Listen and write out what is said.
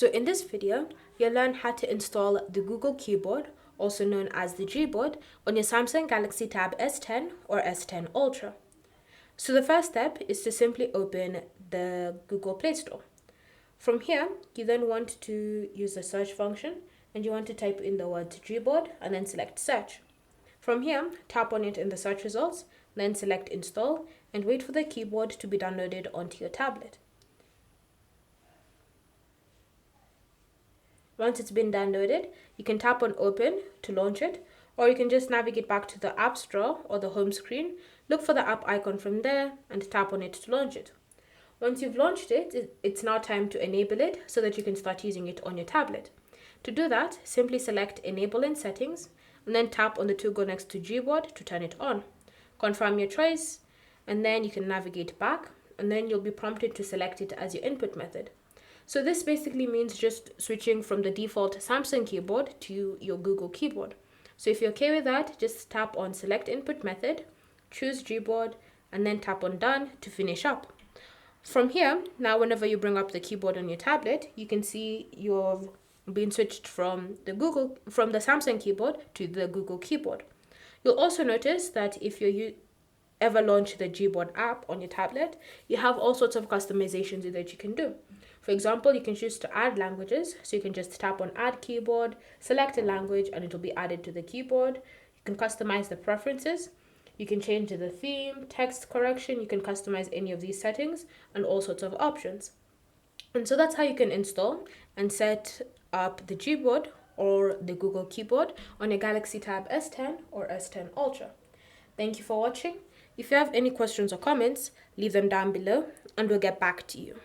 So in this video, you'll learn how to install the Google Keyboard, also known as the Gboard, on your Samsung Galaxy Tab S10 or S10 Ultra. So the first step is to simply open the Google Play Store. From here, you then want to use the search function and you want to type in the word Gboard and then select search. From here, tap on it in the search results, then select install and wait for the keyboard to be downloaded onto your tablet. Once it's been downloaded, you can tap on open to launch it, or you can just navigate back to the App Store or the home screen, look for the app icon from there and tap on it to launch it. Once you've launched it, it's now time to enable it so that you can start using it on your tablet. To do that, simply select Enable in Settings and then tap on the toggle next to Gboard to turn it on. Confirm your choice and then you can navigate back and then you'll be prompted to select it as your input method. So this basically means just switching from the default Samsung keyboard to your Google keyboard. So if you're okay with that, just tap on Select Input Method, choose Gboard, and then tap on Done to finish up. From here, now whenever you bring up the keyboard on your tablet, you can see you've been switched from the Samsung keyboard to the Google keyboard. You'll also notice that if you ever launch the Gboard app on your tablet, you have all sorts of customizations that you can do. For example, you can choose to add languages, so you can just tap on Add Keyboard, select a language, and it will be added to the keyboard. You can customize the preferences. You can change the theme, text correction. You can customize any of these settings and all sorts of options. And so that's how you can install and set up the Gboard or the Google Keyboard on your Galaxy Tab S10 or S10 Ultra. Thank you for watching. If you have any questions or comments, leave them down below and we'll get back to you.